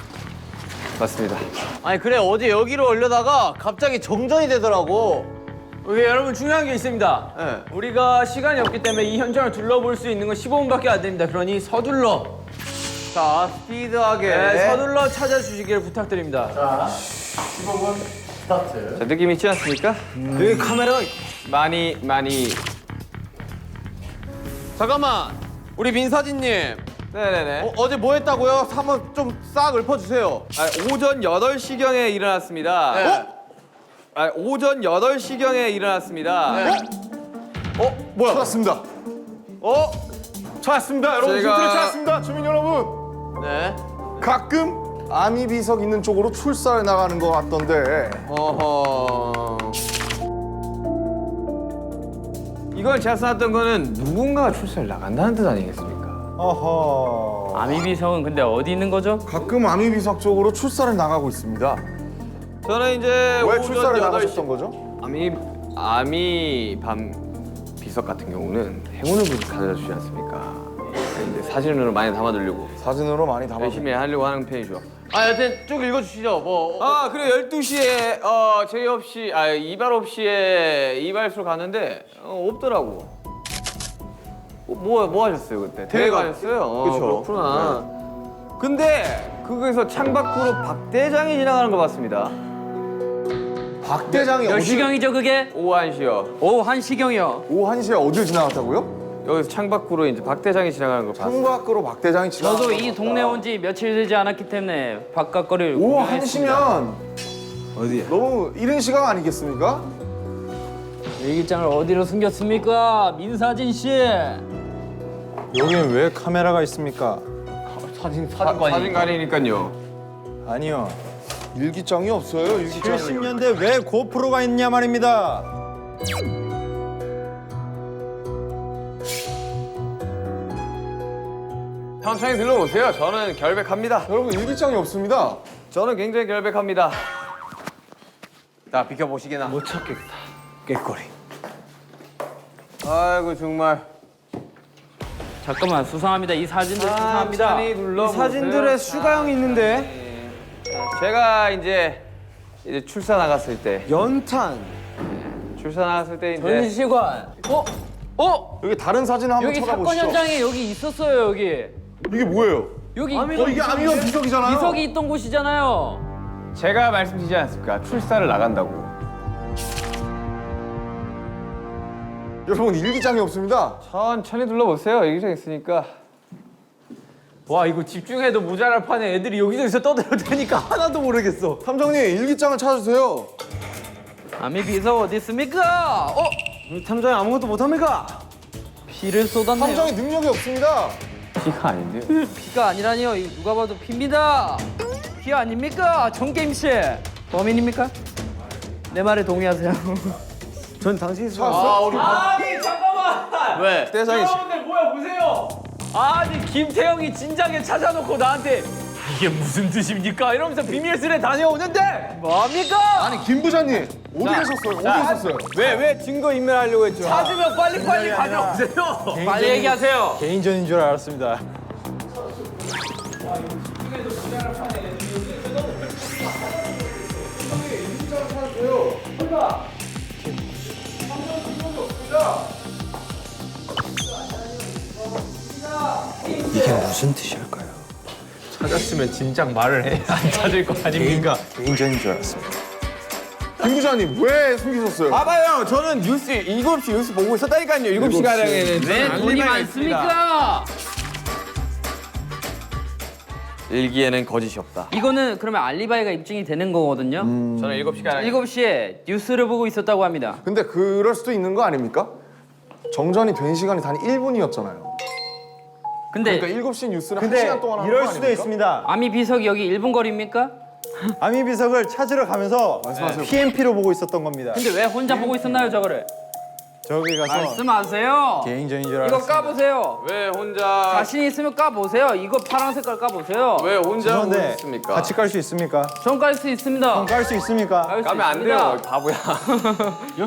Speaker 4: 맞습니다.
Speaker 1: 아니 그래 어제 여기로 올려다가 갑자기 정전이 되더라고.
Speaker 3: 여기 여러분 중요한 게 있습니다.
Speaker 1: 네.
Speaker 3: 우리가 시간이 없기 때문에 이 현장을 둘러볼 수 있는 건 15분밖에 안 됩니다. 그러니 서둘러,
Speaker 1: 자 스피드하게.
Speaker 3: 서둘러 찾아주시길 부탁드립니다.
Speaker 5: 자, 15분 스타트.
Speaker 4: 자, 느낌 있지 않습니까?
Speaker 1: 여기 카메라가.
Speaker 4: 많이
Speaker 1: 잠깐만. 우리 민사진님.
Speaker 4: 네네네.
Speaker 1: 어제 뭐 했다고요? 한번 좀 싹 읊어주세요.
Speaker 4: 오전 8시경에 일어났습니다.
Speaker 1: 네.
Speaker 4: 오전 8시경에 일어났습니다.
Speaker 2: 뭐야? 찾았습니다. 찾았습니다. 여러분
Speaker 4: 제가-
Speaker 2: 힌트를 찾았습니다. 주민 여러분.
Speaker 1: 네.
Speaker 2: 가끔 아미 비석 있는 쪽으로 출사를 나가는 것 같던데.
Speaker 4: 어허. 이걸 제가 써놨던 거는 누군가가 출사를 나간다는 뜻 아니겠습니까?
Speaker 8: 어허.
Speaker 6: 아미비석은 근데 어디 있는 거죠?
Speaker 2: 가끔 아미 비석 쪽으로 출사를 나가고 있습니다.
Speaker 4: 저는 이제
Speaker 2: 왜
Speaker 4: 오전
Speaker 2: 출사를
Speaker 4: 8시
Speaker 2: 나가셨던 거죠?
Speaker 4: 아미 밤 비석 같은 경우는 행운을 가져다 주지 않습니까? 이제 사진으로 많이 담아두려고
Speaker 2: 사진으로 많이 담아.
Speaker 4: 열심히 하려고 하는 편이죠.
Speaker 1: 여튼 쭉 읽어주시죠. 뭐.
Speaker 4: 그리고 12시에 제의 없이 이발 없이에 이발소로 갔는데 없더라고. 뭐 하셨어요 그때? 대회 가셨어요?
Speaker 2: 그쵸.
Speaker 4: 그렇구나. 근데 거기서 창밖으로 박 대장이 지나가는 거 봤습니다.
Speaker 2: 박 대장이
Speaker 6: 몇
Speaker 2: 어디?
Speaker 6: 시경이죠 그게?
Speaker 4: 오후 1시요.
Speaker 6: 오후 1시경이요.
Speaker 2: 오후 1시에 어딜 지나갔다고요?
Speaker 4: 여기서 창밖으로 이제 박 대장이 지나가는 거 봤어요.
Speaker 2: 창밖으로 박 대장이 지나갔다.
Speaker 6: 저도 이 동네 온 지 며칠 되지 않았기 때문에 바깥 거리를
Speaker 2: 오후
Speaker 6: 구경했습니다.
Speaker 2: 1시면 어디야? 너무 이른 시간 아니겠습니까?
Speaker 6: 일기장을 어디로 숨겼습니까? 민사진 씨.
Speaker 8: 여긴 왜 카메라가 있습니까?
Speaker 4: 사진관이니까요.
Speaker 8: 아니요.
Speaker 2: 일기장이 없어요. 일기장이.
Speaker 8: 70년대 왜 고프로가 있냐 말입니다.
Speaker 4: 천천히 들러보세요. 저는 결백합니다.
Speaker 2: 여러분 일기장이 없습니다.
Speaker 4: 저는 굉장히 결백합니다.
Speaker 1: 자 비켜보시게나. 못 찾겠다. 꾀꼬리.
Speaker 4: 아이고 정말.
Speaker 6: 잠깐만 수상합니다. 이 사진도 수상합니다.
Speaker 4: 천천히 둘러보세요.
Speaker 1: 사진들의 슈가형이 있는데.
Speaker 4: 제가 이제 출사 나갔을 때
Speaker 1: 연탄.
Speaker 4: 출사 나갔을 때 이제
Speaker 6: 전시관.
Speaker 2: 여기 다른 사진 한번
Speaker 6: 여기 사건
Speaker 2: 찾아보시죠.
Speaker 6: 현장에 여기 있었어요 여기.
Speaker 2: 이게 뭐예요?
Speaker 6: 여기
Speaker 2: 이게 아미가 비석이잖아요.
Speaker 6: 비석이 있던 곳이잖아요.
Speaker 4: 제가 말씀드리지 않았습니까? 출사를 나간다고.
Speaker 2: 여러분 일기장이 없습니다.
Speaker 4: 천천히 둘러보세요. 여기저기 있으니까.
Speaker 3: 와 이거 집중해도 모자랄 판에 애들이 여기저기서 떠들어대니까 하나도 모르겠어.
Speaker 2: 탐정님 일기장을 찾아주세요.
Speaker 6: 아미 비석 어디 있습니까?
Speaker 1: 탐정이 아무것도 못합니까?
Speaker 6: 피를 쏟았네요.
Speaker 2: 탐정이 능력이 없습니다.
Speaker 4: 피가 아닌데요.
Speaker 6: 피가 아니라니요. 이 누가 봐도 피입니다. 피 아닙니까? 정게임 씨. 범인입니까? 내 말에 동의하세요.
Speaker 1: 전 당신이
Speaker 2: 찾았어?
Speaker 3: 아니 잠깐만.
Speaker 1: 왜?
Speaker 4: 대장이
Speaker 3: 여러분들 뭐야 보세요. 아니 김태형이 진작에 찾아놓고 나한테 이게 무슨 뜻입니까? 이러면서 비밀스레 다녀오는데 뭡니까?
Speaker 2: 아니 김 부장님 어디 계셨어요? 어디 있었어요?
Speaker 1: 왜 증거 인멸하려고 했죠?
Speaker 3: 찾으면 빨리빨리 가져오세요.
Speaker 6: 빨리 얘기하세요.
Speaker 8: 개인전인 줄 알았습니다. 이게 무슨 뜻일까요?
Speaker 3: 찾았으면 진작 말을 해. 안 찾을 거 아닙니까?
Speaker 8: 개인전인 줄 알았습니다.
Speaker 2: 김 부장님 왜 숨기셨어요?
Speaker 1: 봐봐요. 저는 뉴스 7시 뉴스 보고 있었다니까요. 7시가량에는
Speaker 6: 왜 돈이 많습니까?
Speaker 4: 일기에는 거짓이 없다.
Speaker 6: 이거는 그러면 알리바이가 입증이 되는 거거든요.
Speaker 4: 저는 7시간
Speaker 6: 7시에 뉴스를 보고 있었다고 합니다.
Speaker 2: 근데 그럴 수도 있는 거 아닙니까? 정전이 된 시간이 단 1분이었잖아요.
Speaker 6: 근데
Speaker 2: 그러니까 7시 뉴스를
Speaker 8: 근데
Speaker 2: 1시간 동안 하는
Speaker 8: 이럴
Speaker 2: 거
Speaker 8: 수도
Speaker 2: 아닙니까?
Speaker 8: 있습니다.
Speaker 6: 아미 비석이 여기 1분 거리입니까?
Speaker 8: 아미 비석을 찾으러 가면서 PMP로 보고 있었던 겁니다.
Speaker 6: 근데 왜 혼자 보고 있었나요 저거를?
Speaker 8: 저기 가서
Speaker 6: 말씀하세요.
Speaker 8: 개인전인 줄
Speaker 6: 이거
Speaker 8: 알았습니다.
Speaker 6: 까보세요.
Speaker 4: 왜 혼자
Speaker 6: 자신 있으면 까보세요. 이거 파란 색깔 까보세요.
Speaker 4: 왜 혼자
Speaker 8: 그런데
Speaker 4: 오셨습니까?
Speaker 8: 같이 깔 수 있습니까?
Speaker 6: 전 깔 수 있습니다.
Speaker 8: 깔 수 있습니까?
Speaker 6: 깔수
Speaker 4: 까면 안
Speaker 6: 있습니다.
Speaker 4: 돼요, 바보야.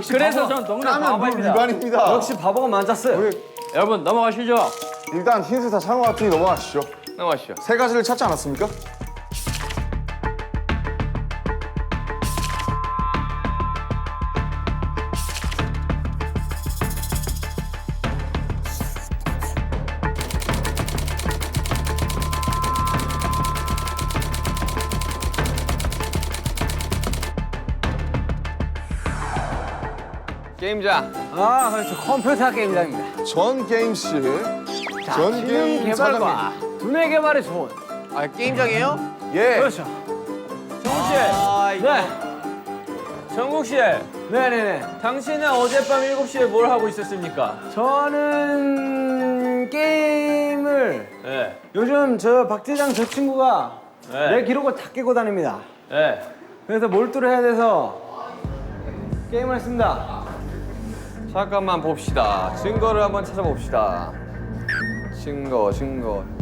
Speaker 6: 그래서 전 동네 바보입니다.
Speaker 2: 위반입니다.
Speaker 7: 역시 바보가 맞았어요.
Speaker 6: 여러분 넘어가시죠.
Speaker 2: 일단 힌트 다 참은 것 같으니 넘어가시죠.
Speaker 4: 넘어가시죠.
Speaker 2: 세 가지를 찾지 않았습니까?
Speaker 4: 게임장.
Speaker 6: 아 그렇죠. 컴퓨터 게임장입니다.
Speaker 2: 전 게임씨, 전 게임 사장님.
Speaker 6: 개발과 두뇌 개발의 좋은.
Speaker 1: 아 게임장이에요?
Speaker 2: 예.
Speaker 6: 그렇죠.
Speaker 3: 정국 씨.
Speaker 6: 네.
Speaker 3: 정국 씨.
Speaker 6: 네네네.
Speaker 3: 당신은 어젯밤 7시에 뭘 하고 있었습니까?
Speaker 7: 저는 게임을
Speaker 3: 네.
Speaker 7: 요즘 저 박대장 저 친구가
Speaker 3: 네.
Speaker 7: 내 기록을 다 깨고 다닙니다.
Speaker 3: 네.
Speaker 7: 그래서 몰두를 해야 돼서 게임을 했습니다.
Speaker 4: 잠깐만 봅시다. 증거를 한번 찾아봅시다. 증거.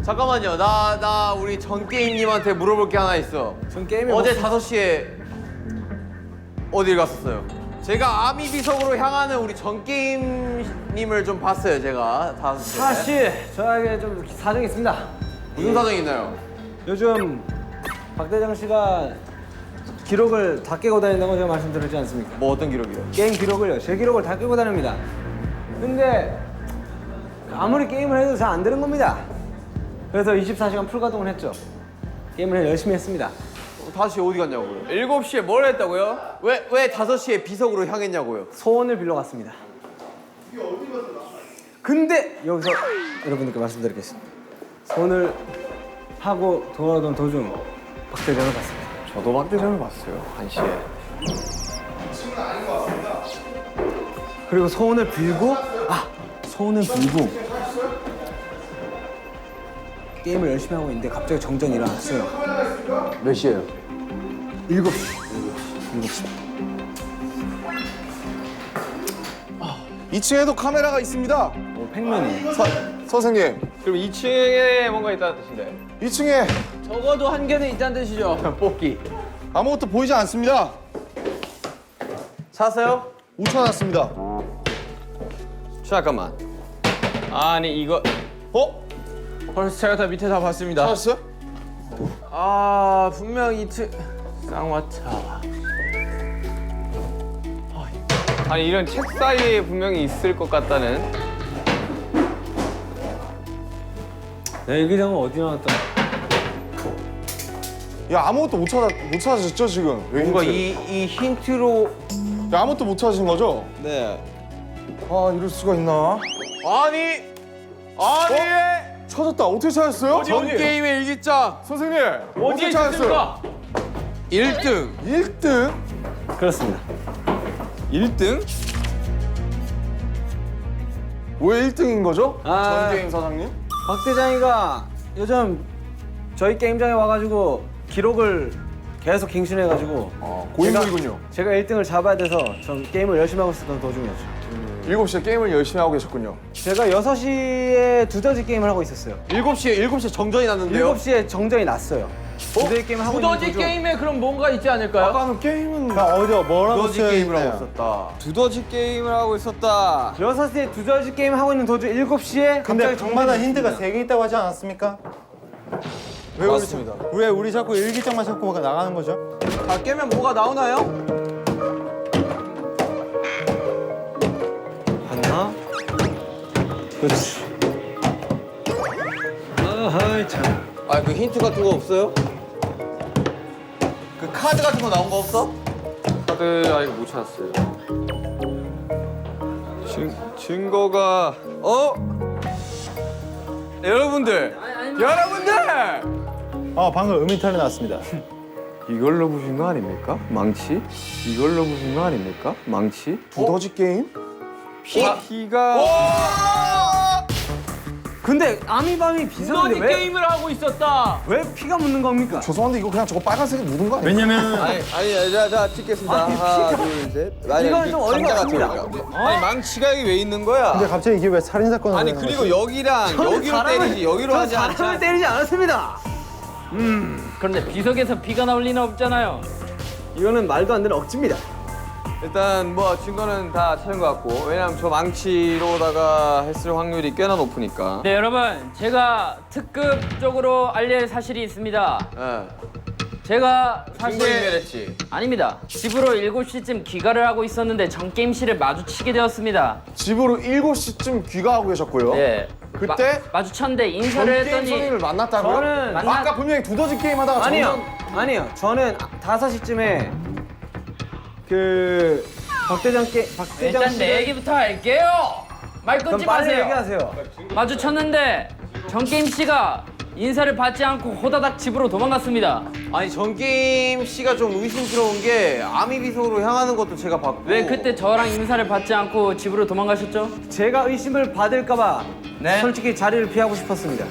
Speaker 1: 잠깐만요. 나 우리 전 게임님한테 물어볼 게 하나 있어.
Speaker 7: 전 게임에
Speaker 1: 어제 5시에 어딜 갔었어요? 제가 아미 비석으로 향하는 우리 전 게임님을 좀 봤어요. 제가 5시에.
Speaker 7: 사실 저에게 좀 사정이 있습니다.
Speaker 1: 무슨 사정이 있나요?
Speaker 7: 요즘 박대장 씨가 기록을 다 깨고 다닌다고 제가 말씀드렸지 않습니까?
Speaker 1: 뭐 어떤 기록이요?
Speaker 7: 게임 기록을요. 제 기록을 다 깨고 다닙니다. 근데 아무리 게임을 해도 잘 안 되는 겁니다. 그래서 24시간 풀가동을 했죠. 게임을 열심히 했습니다.
Speaker 1: 다시 어디 갔냐고요?
Speaker 4: 7시에 뭘 했다고요?
Speaker 1: 왜 5시에 비석으로 향했냐고요?
Speaker 7: 소원을 빌러 갔습니다. 근데 여기서 여러분들께 말씀드리겠습니다. 소원을 하고 돌아오던 도중 박대장을 봤습니다.
Speaker 1: 저도 박대장을 봤어요. 1시에.
Speaker 7: 그리고 소원을 빌고 소원을 빌고 게임을 열심히 하고 있는데 갑자기 정전이 일어났어요.
Speaker 1: 몇 시에요?
Speaker 7: 7시.
Speaker 2: 2층에도 카메라가 있습니다.
Speaker 7: 팩맨이.
Speaker 2: 선생님,
Speaker 4: 그럼 2층에 뭔가 있다는 뜻인데.
Speaker 2: 2층에
Speaker 6: 적어도 한 개는 있다는 뜻이죠.
Speaker 1: 뽑기.
Speaker 2: 아무것도 보이지 않습니다.
Speaker 1: 찾았어요?
Speaker 2: 못 찾았습니다.
Speaker 4: 잠깐만. 아니 이거
Speaker 3: 벌써 제가 다 밑에 다 봤습니다.
Speaker 2: 찾았어요?
Speaker 3: 아 분명 이틀 쌍화차.
Speaker 4: 아니 이런 책 사이에 분명히 있을 것 같다는.
Speaker 7: 내 일기장은 어디 나왔다?
Speaker 2: 야, 아무것도 못 찾으셨죠 지금? 왜
Speaker 1: 뭔가
Speaker 2: 힌트?
Speaker 1: 이 힌트로
Speaker 2: 야, 아무것도 못 찾으신 거죠?
Speaker 1: 네.
Speaker 2: 아, 이럴 수가 있나?
Speaker 1: 아니
Speaker 2: 찾았다. 어떻게 찾았어요?
Speaker 1: 전 게임의 일기장
Speaker 2: 선생님,
Speaker 3: 어디에
Speaker 2: 어떻게 찾았어요?
Speaker 3: 있습니까?
Speaker 1: 1등.
Speaker 2: 1등?
Speaker 7: 그렇습니다.
Speaker 4: 1등?
Speaker 2: 왜 1등인 거죠?
Speaker 7: 아.
Speaker 2: 전 게임 사장님?
Speaker 7: 박대장이가 요즘 저희 게임장에 와가지고 기록을 계속 갱신해가지고
Speaker 2: 고인물이군요.
Speaker 7: 제가 1등을 잡아야 돼서 전 게임을 열심히 하고 있었던 도중이었죠.
Speaker 2: 7시에 게임을 열심히 하고 계셨군요.
Speaker 7: 제가 6시에 두더지 게임을 하고 있었어요.
Speaker 1: 7시에 정전이 났는데요.
Speaker 7: 7시에 정전이 났어요. 두더지 게임을 하고 있는
Speaker 3: 두더지
Speaker 7: 도중
Speaker 3: 게임에 그럼 뭔가 있지 않을까요?
Speaker 2: 아까는 게임은
Speaker 8: 어디요? 뭐라고
Speaker 1: 두더지
Speaker 8: 쓰여
Speaker 1: 게임을 하고
Speaker 8: 있나요?
Speaker 1: 있었다.
Speaker 4: 두더지 게임을 하고 있었다.
Speaker 7: 6시에 두더지 게임 하고 있는 도중 7시에
Speaker 8: 근데
Speaker 7: 갑자기
Speaker 8: 방마다
Speaker 7: 정전이
Speaker 8: 힌트가
Speaker 7: 났습니다.
Speaker 8: 3개 있다고 하지 않았습니까?
Speaker 2: 왜 그렇습니다.
Speaker 8: 왜 우리 자꾸 일기장만 자꾸 나가는 거죠?
Speaker 1: 다 깨면 뭐가 나오나요?
Speaker 7: 봤나? 그렇지. 아하이 참.
Speaker 1: 아 그 힌트 같은 거 없어요? 그 카드 같은 거 나온 거 없어?
Speaker 4: 카드 아직 못 찾았어요. 증거가 여러분들
Speaker 8: 방금 음이탈이 났습니다.
Speaker 4: 이걸로 부신 거 아닙니까? 망치? 이걸로 부신 거 아닙니까? 망치?
Speaker 2: 두더지 게임?
Speaker 4: 피가
Speaker 7: 근데 아미밤이
Speaker 3: 너니
Speaker 7: 비석인데 왜,
Speaker 3: 게임을 하고 있었다.
Speaker 7: 왜 피가 묻는 겁니까?
Speaker 2: 죄송한데 이거 그냥 저거 빨간색에 묻은 거 아니에요?
Speaker 8: 왜냐면
Speaker 1: 아니 자 찍겠습니다. 하나 둘 셋. 아니,
Speaker 7: 이건 좀 어이가 없습니다.
Speaker 1: 아니 망치가 여기 왜 있는 거야?
Speaker 8: 근데 갑자기 이게 왜 살인 사건을
Speaker 1: 아니
Speaker 8: 하는
Speaker 1: 그리고
Speaker 8: 거지?
Speaker 1: 여기랑 여기로 때리지 여기로 하지
Speaker 7: 사람을
Speaker 1: 않잖아.
Speaker 7: 때리지 않았습니다.
Speaker 6: 그런데 비석에서 피가 나올 리는 없잖아요.
Speaker 7: 이거는 말도 안 되는 억지입니다.
Speaker 4: 일단 뭐 증거는 다 찾은 것 같고 왜냐면 저 망치로다가 했을 확률이 꽤나 높으니까.
Speaker 6: 네 여러분 제가 특급적으로 알릴 사실이 있습니다. 제가 사실
Speaker 4: 증거인멸했지.
Speaker 6: 아닙니다. 집으로 7시쯤 귀가를 하고 있었는데 전 게임실을 마주치게 되었습니다.
Speaker 2: 집으로 7시쯤 귀가하고 계셨고요.
Speaker 6: 네.
Speaker 2: 그때
Speaker 6: 마주쳤는데
Speaker 2: 전
Speaker 6: 인사를
Speaker 2: 게임
Speaker 6: 했더니
Speaker 2: 선생님을 만났다고요?
Speaker 7: 저는
Speaker 2: 아까 분명히 두더지 게임 하다가
Speaker 7: 아니요. 저는 5시쯤에 그 박대장
Speaker 6: 일단
Speaker 7: 씨
Speaker 6: 내 얘기부터 할게요. 말 끊지
Speaker 7: 빨리
Speaker 6: 마세요.
Speaker 7: 얘기하세요.
Speaker 6: 마주쳤는데 정게임 씨가 인사를 받지 않고 호다닥 집으로 도망갔습니다.
Speaker 1: 아니 전게임 씨가 좀 의심스러운 게 아미 비석으로 향하는 것도 제가 봤고.
Speaker 6: 왜 그때 저랑 인사를 받지 않고 집으로 도망가셨죠?
Speaker 7: 제가 의심을 받을까봐 솔직히 자리를 피하고 싶었습니다.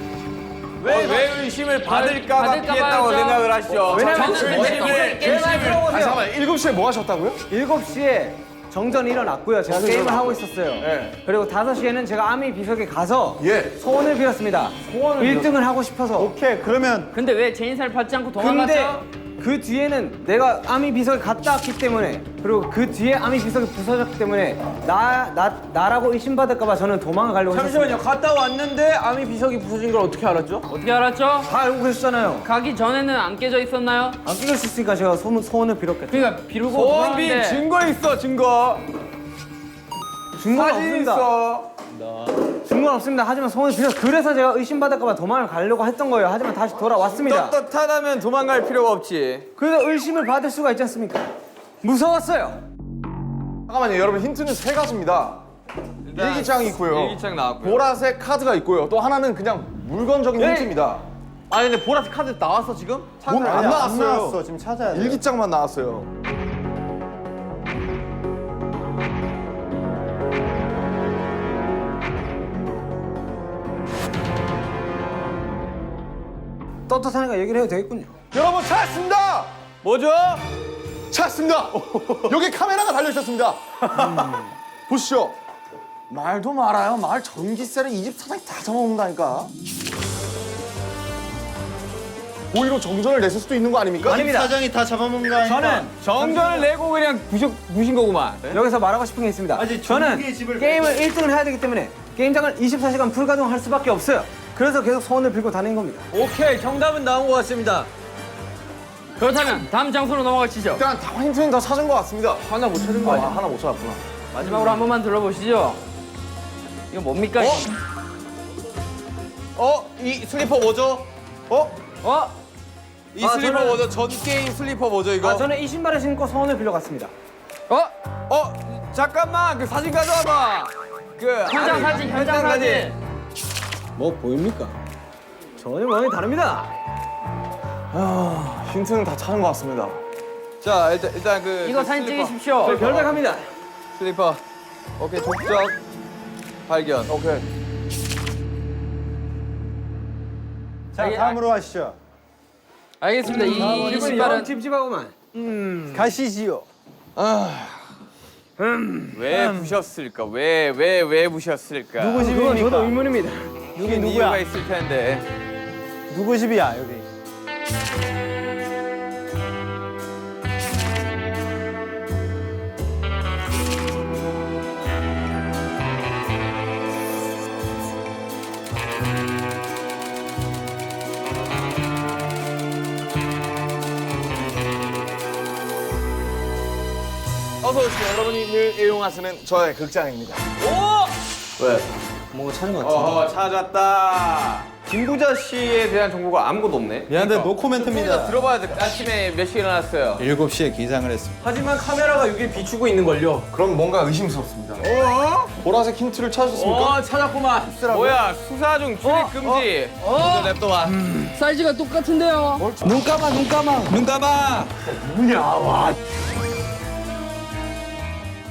Speaker 1: 왜 의심을 받을까봐
Speaker 6: 받을까
Speaker 1: 피했다고
Speaker 6: 봐요.
Speaker 1: 생각을 하시죠?
Speaker 7: 왜냐면
Speaker 2: 아니 잠깐만 7시에 뭐 하셨다고요?
Speaker 7: 7시에 정전이 일어났고요. 제가 게임을 하고 있었어요. 그리고 5시에는 제가 아미 비석에 가서
Speaker 2: 예.
Speaker 7: 소원을 빌었습니다. 1등을 하고 싶어서.
Speaker 8: 오케이 그러면
Speaker 6: 근데 왜 제 인사를 받지 않고
Speaker 7: 근데
Speaker 6: 도망갔죠?
Speaker 7: 그 뒤에는 내가 아미 비석에 갔다 왔기 때문에 그리고 그 뒤에 아미 비석이 부서졌기 때문에 나라고 의심받을까봐 저는 도망을 가려고 했었습니다.
Speaker 1: 갔다 왔는데 아미 비석이 부서진 걸 어떻게 알았죠?
Speaker 6: 어떻게 알았죠?
Speaker 7: 다 알고 계셨잖아요.
Speaker 6: 가기 전에는 안 깨져 있었나요?
Speaker 7: 안 끼고 있으니까 제가 소원을 빌었겠죠.
Speaker 6: 그러니까 비르고
Speaker 1: 소원 빈
Speaker 6: 도망갔는데
Speaker 1: 증거 있어 증거.
Speaker 7: 증거는
Speaker 1: 사진
Speaker 7: 없습니다.
Speaker 1: 있어.
Speaker 7: 증거는 없습니다. 하지만 소원을 빌어서 그래서 제가 의심받을까봐 도망을 가려고 했던 거예요. 하지만 다시 돌아왔습니다.
Speaker 1: 떳떳하다면 도망갈 필요가 없지.
Speaker 7: 그래서 의심을 받을 수가 있지 않습니까? 무서웠어요.
Speaker 2: 잠깐만요 여러분 힌트는 3가지입니다. 일기장이 있고요.
Speaker 4: 일기장 나왔고요.
Speaker 2: 보라색 카드가 있고요. 또 하나는 그냥 물건적인 힌트입니다.
Speaker 1: 아니 근데 보라색 카드 나왔어 지금?
Speaker 2: 안
Speaker 8: 아니, 안
Speaker 2: 나왔어요.
Speaker 8: 나왔어. 지금 찾아야 돼.
Speaker 2: 일기장만 나왔어요.
Speaker 7: 떳떳하니까 얘기를 해도 되겠군요.
Speaker 2: 여러분 찾았습니다.
Speaker 1: 뭐죠?
Speaker 2: 찾았습니다. 여기 카메라가 달려 있었습니다. 보시죠. 말도 말아요. 말 전기세를 이 집 사장이 다 잡아먹는다니까. 오히려 정전을 냈을 수도 있는 거 아닙니까?
Speaker 7: 아닙니다.
Speaker 8: 사장이 다 잡아먹는 거 아니까?
Speaker 7: 저는
Speaker 1: 정전을 내고 그냥 부신 거구만.
Speaker 7: 여기서 말하고 싶은 게 있습니다. 저는 게임을 1등을 해야 되기 때문에 게임장을 24시간 불가동할 수밖에 없어요. 그래서 계속 소원을 빌고 다닌 겁니다.
Speaker 1: 오케이 정답은 나온 것 같습니다.
Speaker 6: 그렇다면 다음 장소로 넘어가시죠.
Speaker 2: 일단 다 힌트는 다 찾은 것 같습니다.
Speaker 1: 하나 못 찾은 거 아니야?
Speaker 2: 하나 못 찾았구나.
Speaker 6: 마지막으로 한 번만 들어보시죠. 이거 뭡니까?
Speaker 1: 이 슬리퍼 뭐죠? 이 슬리퍼
Speaker 7: 저는-
Speaker 1: 뭐죠? 전 게임 슬리퍼 뭐죠 이거?
Speaker 7: 저는 이 신발을 신고 소원을 빌러 갔습니다.
Speaker 1: 잠깐만 그 사진 가져와봐.
Speaker 6: 현장 사진, 현장 사진.
Speaker 7: 뭐 보입니까? 전혀 모양이 다릅니다.
Speaker 2: 힌트는 다 찾은 것 같습니다.
Speaker 4: 자 일단 그
Speaker 6: 이거
Speaker 4: 그
Speaker 6: 사진
Speaker 4: 슬리퍼.
Speaker 6: 찍으십시오.
Speaker 7: 저희 별백합니다.
Speaker 4: 슬리퍼. 오케이 족적 발견.
Speaker 2: 오케이.
Speaker 8: 자 다음으로 하시죠.
Speaker 6: 알겠습니다. 이 신발은
Speaker 7: 찝찝하고만.
Speaker 8: 가시지요.
Speaker 1: 왜 부셨을까? 왜 부셨을까?
Speaker 8: 누구
Speaker 7: 그건
Speaker 8: 집입니까?
Speaker 7: 저도 의문입니다.
Speaker 8: 누구
Speaker 1: 이유가
Speaker 8: 누구야?
Speaker 1: 있을 텐데.
Speaker 8: 누구 집이야 여기?
Speaker 2: 어서 오십시오. 여러분이 늘 애용하시는 저의 극장입니다.
Speaker 7: 뭔가 찾은 것 같아요.
Speaker 1: 찾았다.
Speaker 4: 김부자 씨에 대한 정보가 아무것도 없네.
Speaker 8: 미안한데 노
Speaker 1: 좀
Speaker 8: 코멘트입니다.
Speaker 1: 들어봐야 돼. 아침에 몇 시에 일어났어요?
Speaker 8: 7시에 기상을 했습니다.
Speaker 3: 하지만 카메라가 여기 비추고 있는 걸요.
Speaker 2: 그럼 뭔가 의심스럽습니다. 보라색 힌트를 찾으셨습니까?
Speaker 3: 찾았구만.
Speaker 1: 뭐야 수사 중 출입 금지. 먼저 냅둬봐.
Speaker 6: 사이즈가 똑같은데요.
Speaker 3: 눈 감아.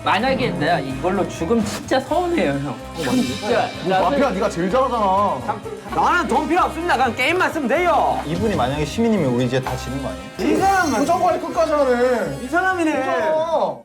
Speaker 6: 만약에 내가 이걸로 죽으면 진짜 서운해요, 형. 진짜.
Speaker 2: 마피아 네가 제일 잘하잖아.
Speaker 1: 나는 돈 필요 없습니다. 그냥 게임만 쓰면 돼요.
Speaker 8: 이분이 만약에 시민이면 우리 이제 다 지는 거 아니에요?
Speaker 2: 이 사람 표정관리 끝까지 하네.
Speaker 1: 이 사람이네.
Speaker 2: 어.